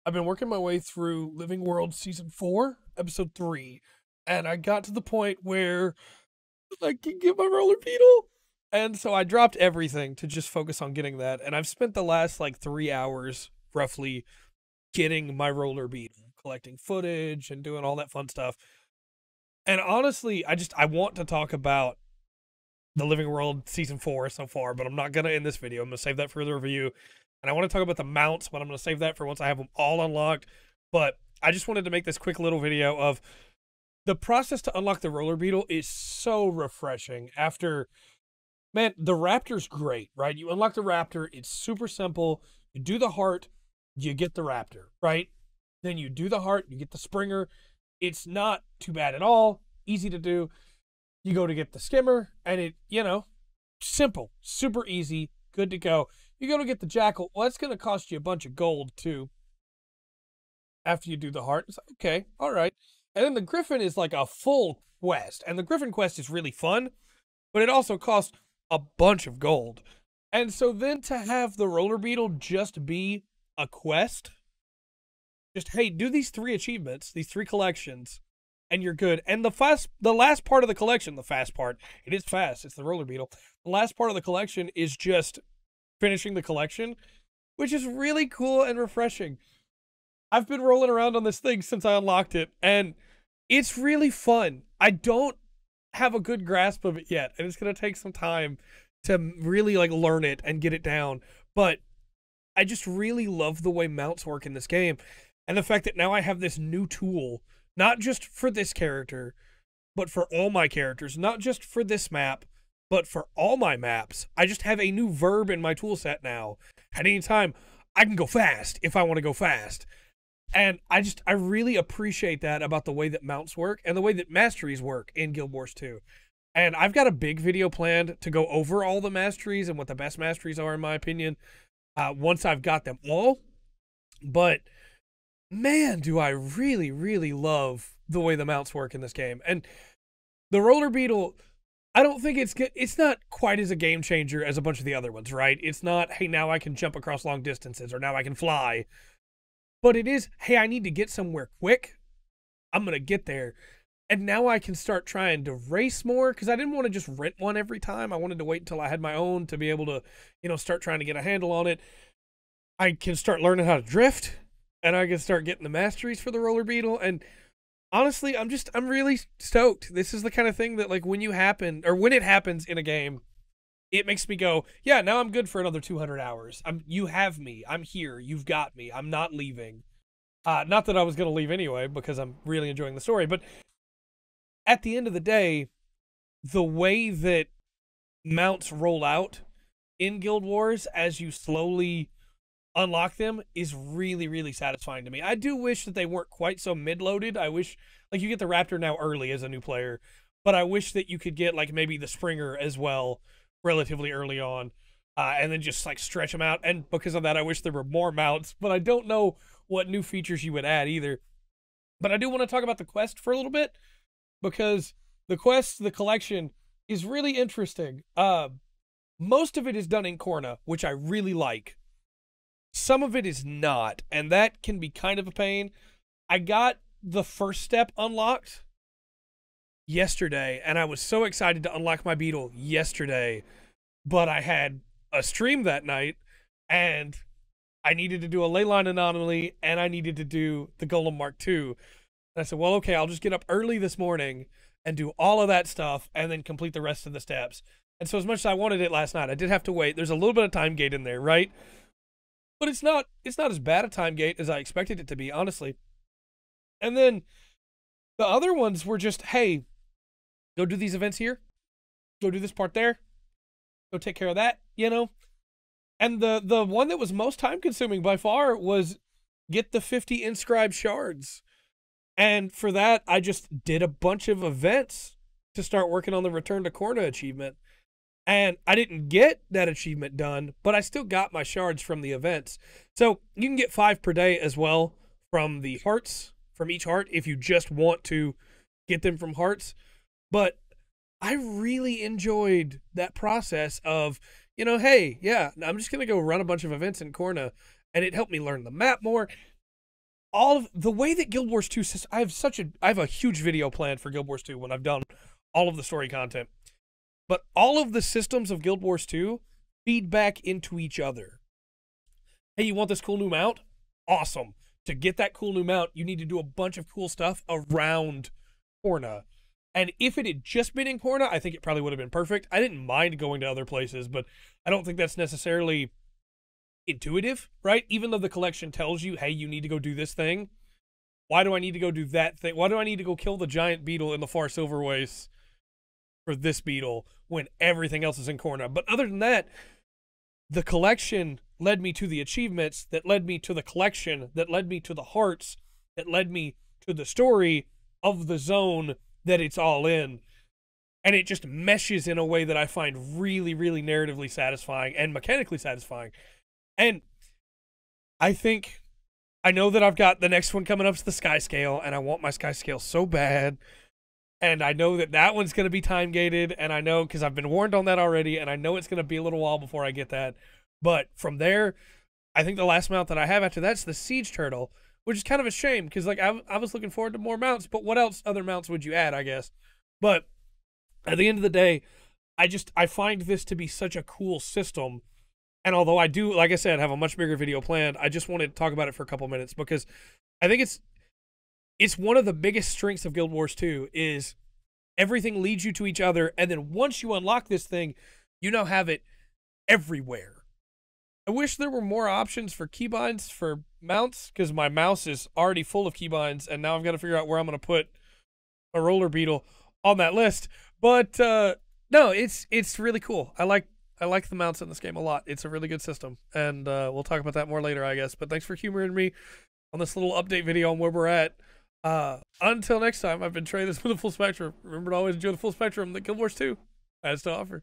I've been working my way through Living World Season 4, Episode 3, and I got to the point where I can get my Roller Beetle. And so I dropped everything to just focus on getting that, and I've spent the last, 3 hours, roughly, getting my Roller Beetle, collecting footage and doing all that fun stuff. And honestly, I want to talk about the Living World Season 4 so far, but I'm not gonna in this video. I'm gonna save that for the review. And I want to talk about the mounts, but I'm gonna save that for once I have them all unlocked. But I just wanted to make this quick little video of the process to unlock the Roller Beetle is so refreshing. After, man, the Raptor's great, right? You unlock the Raptor, it's super simple. You do the heart, you get the Raptor, right? Then you do the heart, you get the Springer. It's not too bad at all, easy to do. You go to get the skimmer, and simple, super easy, good to go. You go to get the jackal. Well, that's going to cost you a bunch of gold, too. After you do the heart, it's like, okay, all right. And then the griffin is like a full quest. And the griffin quest is really fun, but it also costs a bunch of gold. And so then to have the Roller Beetle just be a quest, just, hey, do these 3 achievements, these 3 collections, and you're good. And the last part of the collection, the fast part, it is fast, it's the Roller Beetle. The last part of the collection is just finishing the collection, which is really cool and refreshing. I've been rolling around on this thing since I unlocked it, and it's really fun. I don't have a good grasp of it yet, and it's going to take some time to really learn it and get it down. But I just really love the way mounts work in this game, and the fact that now I have this new tool, not just for this character, but for all my characters, not just for this map, but for all my maps. I just have a new verb in my tool set now. At any time, I can go fast if I want to go fast. And I really appreciate that about the way that mounts work and the way that masteries work in Guild Wars 2. And I've got a big video planned to go over all the masteries and what the best masteries are, in my opinion, once I've got them all. But man, do I really, really love the way the mounts work in this game. And the Roller Beetle, I don't think it's good. It's not quite as a game changer as a bunch of the other ones, right? It's not, hey, now I can jump across long distances, or now I can fly. But it is, hey, I need to get somewhere quick. I'm going to get there. And now I can start trying to race more, because I didn't want to just rent one every time. I wanted to wait until I had my own to be able to, start trying to get a handle on it. I can start learning how to drift, and I can start getting the masteries for the Roller Beetle. And honestly, I'm really stoked. This is the kind of thing that, when it happens in a game, it makes me go, yeah, now I'm good for another 200 hours. You have me. I'm here. You've got me. I'm not leaving. Not that I was going to leave anyway, because I'm really enjoying the story. But at the end of the day, the way that mounts roll out in Guild Wars as you slowly unlock them is really, really satisfying to me. I do wish that they weren't quite so mid-loaded. I wish, you get the Raptor now early as a new player, but I wish that you could get, maybe the Springer as well relatively early on, and then just, stretch them out. And because of that, I wish there were more mounts, but I don't know what new features you would add either. But I do want to talk about the quest for a little bit, because the quest, the collection, is really interesting. Most of it is done in Corna, which I really like. Some of it is not, and that can be kind of a pain. I got the first step unlocked yesterday, and I was so excited to unlock my Beetle yesterday, but I had a stream that night, and I needed to do a Leyline Anomaly, and I needed to do the Golem Mark II. And I said, well, okay, I'll just get up early this morning and do all of that stuff, and then complete the rest of the steps. And so as much as I wanted it last night, I did have to wait. There's a little bit of time gate in there, right? But it's not as bad a time gate as I expected it to be, honestly. And then the other ones were just, hey, go do these events here. Go do this part there. Go take care of that, And the one that was most time consuming by far was get the 50 inscribed shards. And for that, I just did a bunch of events to start working on the Return to Corna achievement. And I didn't get that achievement done, but I still got my shards from the events. So you can get 5 per day as well from the hearts, from each heart, if you just want to get them from hearts. But I really enjoyed that process of, hey, yeah, I'm just going to go run a bunch of events in Corna. And it helped me learn the map more. all of the way that Guild Wars 2 says, I have a huge video planned for Guild Wars 2 when I've done all of the story content. But all of the systems of Guild Wars 2 feed back into each other. Hey, you want this cool new mount? Awesome. To get that cool new mount, you need to do a bunch of cool stuff around Corna. And if it had just been in Corna, I think it probably would have been perfect. I didn't mind going to other places, but I don't think that's necessarily intuitive, right? Even though the collection tells you, hey, you need to go do this thing. Why do I need to go do that thing? Why do I need to go kill the giant beetle in the far silver waste for this beetle when everything else is in Corna? But other than that, the collection led me to the achievements that led me to the collection that led me to the hearts that led me to the story of the zone that it's all in. And it just meshes in a way that I find really, really narratively satisfying and mechanically satisfying. And I know that I've got the next one coming up to the Sky Scale, and I want my Sky Scale so bad. And I know that one's going to be time gated, and I know because I've been warned on that already, and I know it's going to be a little while before I get that. But from there, I think the last mount that I have after that's the Siege Turtle, which is kind of a shame because like I was looking forward to more mounts, but what else other mounts would you add, I guess? But at the end of the day, I find this to be such a cool system. And although I do, like I said, have a much bigger video planned, I just wanted to talk about it for a couple minutes because I think it's one of the biggest strengths of Guild Wars 2 is everything leads you to each other, and then once you unlock this thing, you now have it everywhere. I wish there were more options for keybinds for mounts, because my mouse is already full of keybinds, and now I've got to figure out where I'm going to put a Roller Beetle on that list. But no, it's really cool. I like the mounts in this game a lot. It's a really good system, and we'll talk about that more later, I guess. But thanks for humoring me on this little update video on where we're at. Until next time, I've been Trey. This was the Full Spectrum. Remember to always enjoy the full spectrum that Guild Wars 2 has to offer.